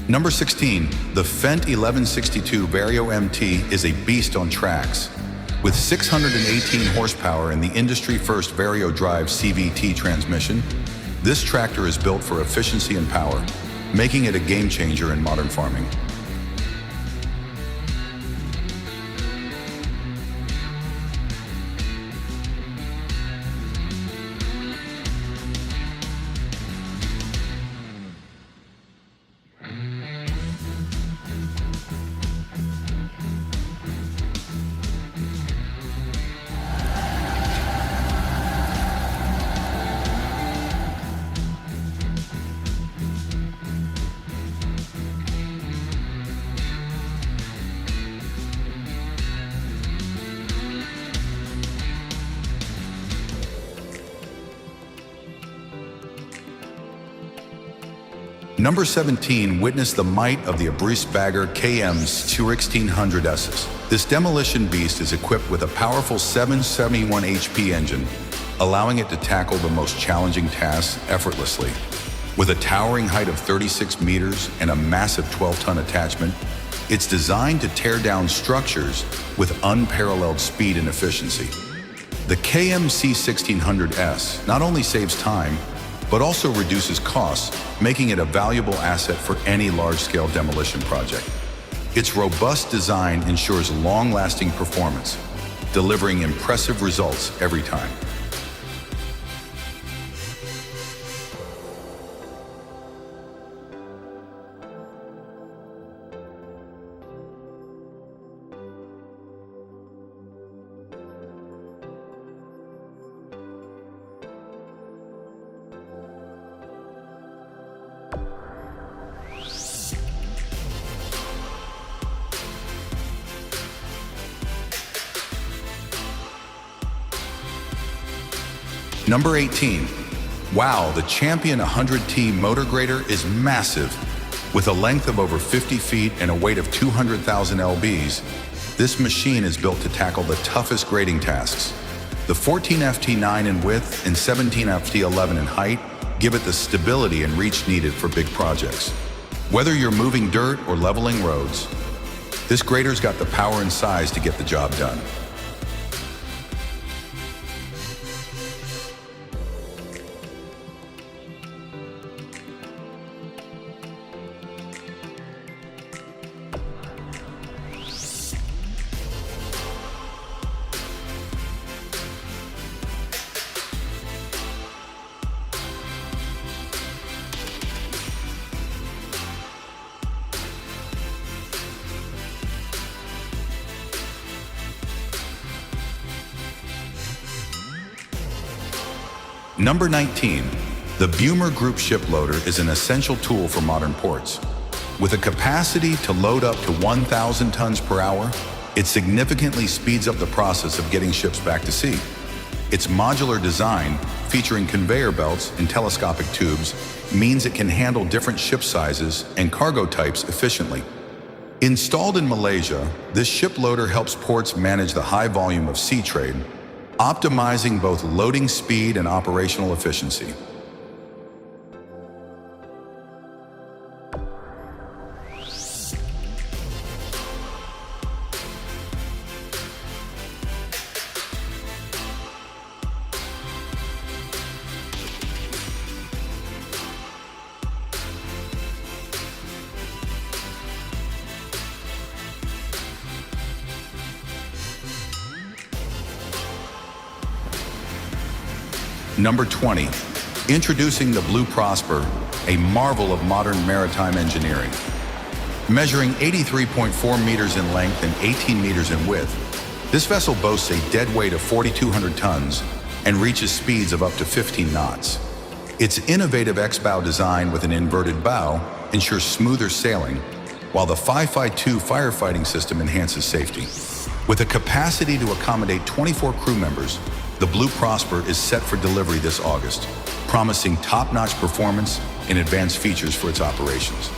Number 16, the Fendt 1162 Vario MT is a beast on tracks. With 618 horsepower and the industry-first Vario Drive CVT transmission, this tractor is built for efficiency and power, making it a game-changer in modern farming. Number 17, witness the might of the Abris Bagger KM's 1600Ss. This demolition beast is equipped with a powerful 771 HP engine, allowing it to tackle the most challenging tasks effortlessly. With a towering height of 36 meters and a massive 12-ton attachment, it's designed to tear down structures with unparalleled speed and efficiency. The KMC 1600S not only saves time, but also reduces costs, making it a valuable asset for any large-scale demolition project. Its robust design ensures long-lasting performance, delivering impressive results every time. Number 18. Wow, the Champion 100T motor grader is massive. With a length of over 50 feet and a weight of 200,000 lbs, this machine is built to tackle the toughest grading tasks. The 14FT9 in width and 17FT11 in height give it the stability and reach needed for big projects. Whether you're moving dirt or leveling roads, this grader's got the power and size to get the job done. Number 19. The Bumer Group ship loader is an essential tool for modern ports. With a capacity to load up to 1,000 tons per hour, it significantly speeds up the process of getting ships back to sea. Its modular design, featuring conveyor belts and telescopic tubes, means it can handle different ship sizes and cargo types efficiently. Installed in Malaysia, this ship loader helps ports manage the high volume of sea trade, optimizing both loading speed and operational efficiency. Number 20, introducing the Blue Prosper, a marvel of modern maritime engineering. Measuring 83.4 meters in length and 18 meters in width, this vessel boasts a dead weight of 4,200 tons and reaches speeds of up to 15 knots. Its innovative X-bow design with an inverted bow ensures smoother sailing, while the 552 firefighting system enhances safety. With a capacity to accommodate 24 crew members, the Blue Prosper is set for delivery this August, promising top-notch performance and advanced features for its operations.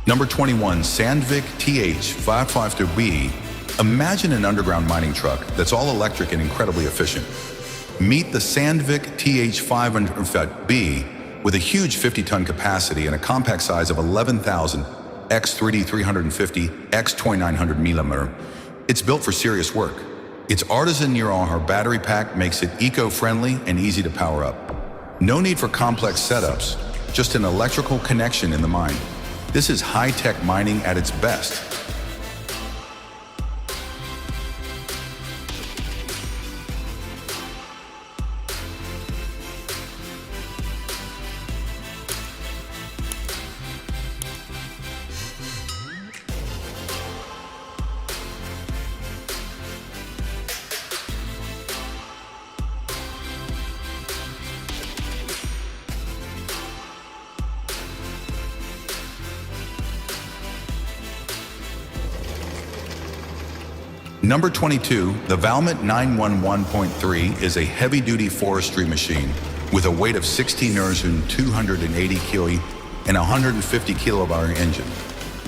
Number 21, Sandvik TH552B. Imagine an underground mining truck that's all electric and incredibly efficient. Meet the Sandvik TH552B with a huge 50-ton capacity and a compact size of 11,000 x 350 x 2900 mm. It's built for serious work. Its artisan near-hour battery pack makes it eco-friendly and easy to power up. No need for complex setups, just an electrical connection in the mine. This is high-tech mining at its best. Number 22, the Valmet 911.3 is a heavy-duty forestry machine with a weight of 280 kg and a 150 kilowatt engine.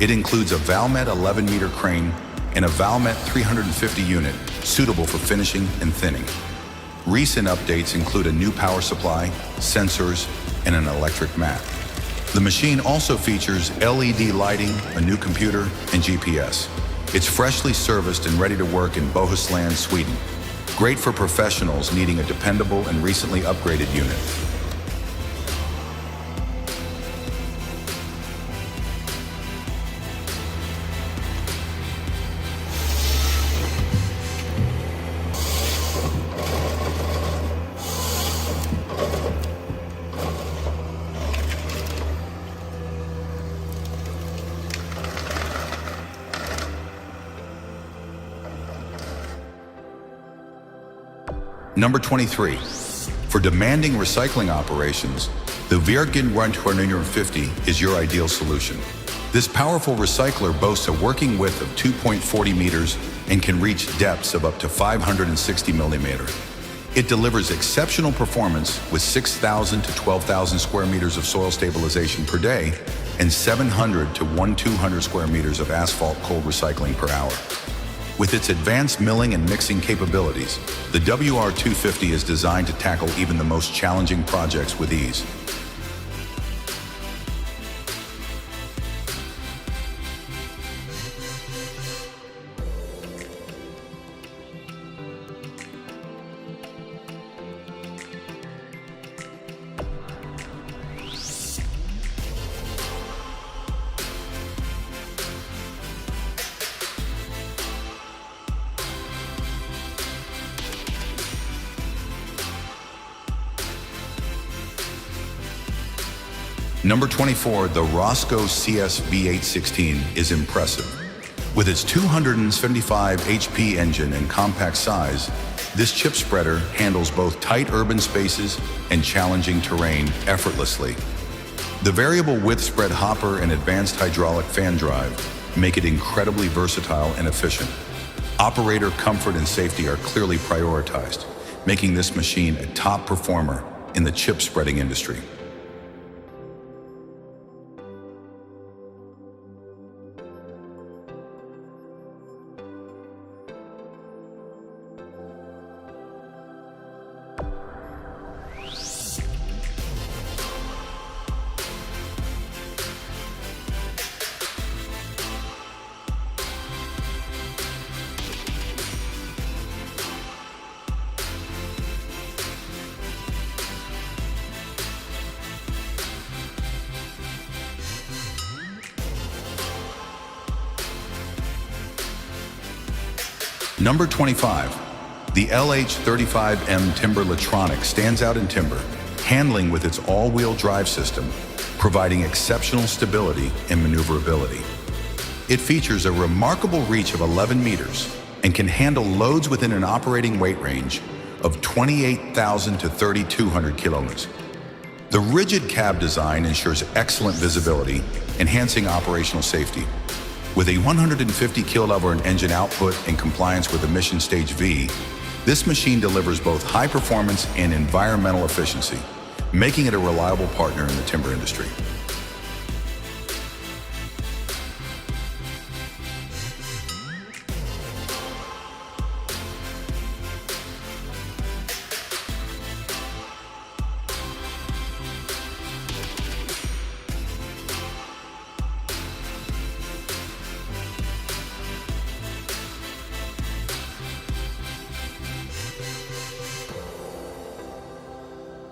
It includes a Valmet 11-meter crane and a Valmet 350 unit, suitable for finishing and thinning. Recent updates include a new power supply, sensors, and an electric mat. The machine also features LED lighting, a new computer, and GPS. It's freshly serviced and ready to work in Bohuslän, Sweden. Great for professionals needing a dependable and recently upgraded unit. Number 23, for demanding recycling operations, the Virgin 150 is your ideal solution. This powerful recycler boasts a working width of 2.40 meters and can reach depths of up to 560 millimeters. It delivers exceptional performance with 6,000 to 12,000 square meters of soil stabilization per day and 700 to 1,200 square meters of asphalt cold recycling per hour. With its advanced milling and mixing capabilities, the WR250 is designed to tackle even the most challenging projects with ease. Number 24, the Roscoe CSV816 is impressive. With its 275 HP engine and compact size, this chip spreader handles both tight urban spaces and challenging terrain effortlessly. The variable width spread hopper and advanced hydraulic fan drive make it incredibly versatile and efficient. Operator comfort and safety are clearly prioritized, making this machine a top performer in the chip spreading industry. Number 25, the LH35M Timberlatronic stands out in timber, handling with its all-wheel drive system, providing exceptional stability and maneuverability. It features a remarkable reach of 11 meters and can handle loads within an operating weight range of 28,000 to 3,200 kilograms. The rigid cab design ensures excellent visibility, enhancing operational safety. With a 150 kilowatt engine output and compliance with emission stage V, this machine delivers both high performance and environmental efficiency, making it a reliable partner in the timber industry.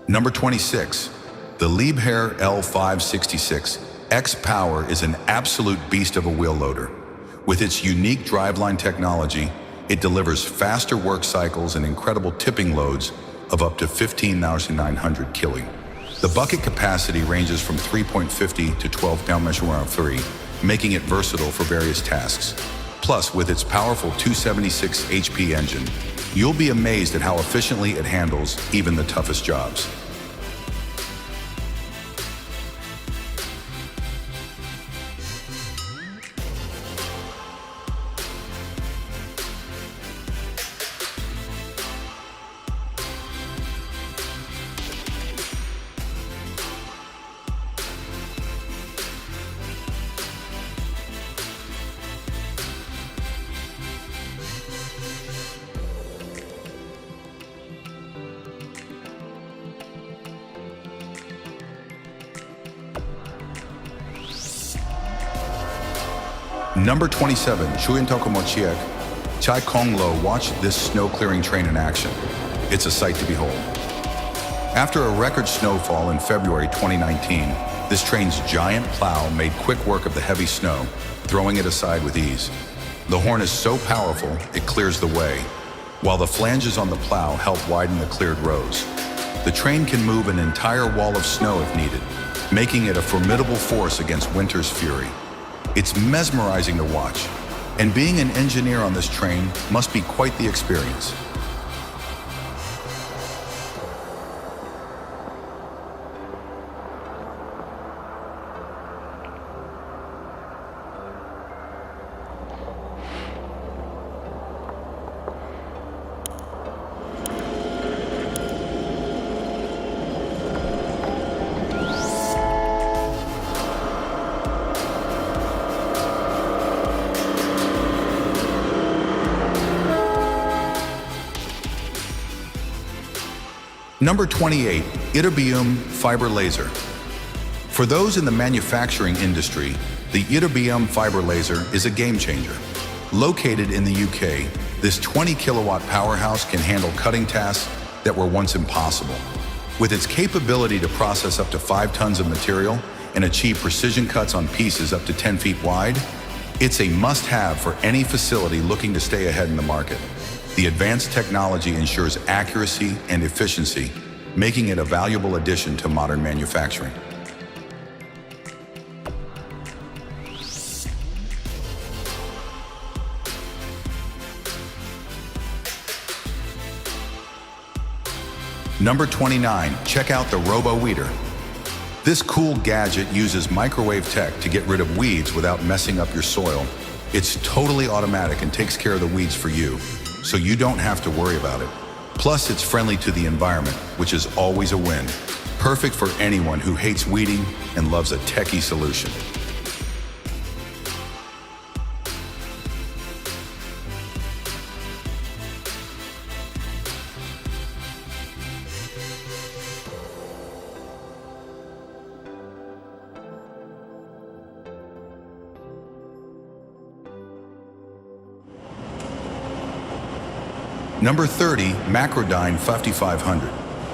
Number 26. The Liebherr L566 X Power is an absolute beast of a wheel loader. With its unique driveline technology, it delivers faster work cycles and incredible tipping loads of up to 15,900 kg. The bucket capacity ranges from 3.50 to 12 pound measure 3, making it versatile for various tasks. Plus, with its powerful 276 HP engine, you'll be amazed at how efficiently it handles even the toughest jobs. Number 27, Chuyin Tokomochiek, Chai Kong Lo watched this snow clearing train in action. It's a sight to behold. After a record snowfall in February 2019, this train's giant plow made quick work of the heavy snow, throwing it aside with ease. The horn is so powerful, it clears the way, while the flanges on the plow help widen the cleared rows. The train can move an entire wall of snow if needed, making it a formidable force against winter's fury. It's mesmerizing to watch, and being an engineer on this train must be quite the experience. Number 28, Iterbium Fiber Laser. For those in the manufacturing industry, the Iterbium Fiber Laser is a game changer. Located in the UK, this 20 kilowatt powerhouse can handle cutting tasks that were once impossible. With its capability to process up to 5 tons of material and achieve precision cuts on pieces up to 10 feet wide, it's a must-have for any facility looking to stay ahead in the market. The advanced technology ensures accuracy and efficiency, making it a valuable addition to modern manufacturing. Number 29, check out the Robo Weeder. This cool gadget uses microwave tech to get rid of weeds without messing up your soil. It's totally automatic and takes care of the weeds for you, so you don't have to worry about it. Plus, it's friendly to the environment, which is always a win. Perfect for anyone who hates weeding and loves a techie solution. Number 30, Macrodyne 5500.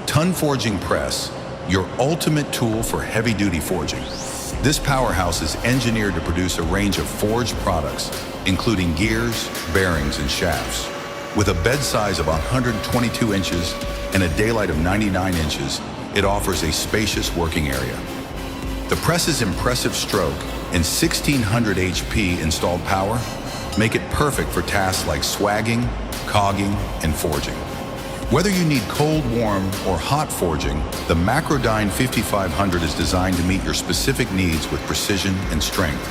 Ton Forging Press, your ultimate tool for heavy-duty forging. This powerhouse is engineered to produce a range of forged products, including gears, bearings, and shafts. With a bed size of 122 inches and a daylight of 99 inches, it offers a spacious working area. The press's impressive stroke and 1600 HP installed power make it perfect for tasks like swagging, cogging, and forging. Whether you need cold, warm, or hot forging, the Macrodyne 5500 is designed to meet your specific needs with precision and strength.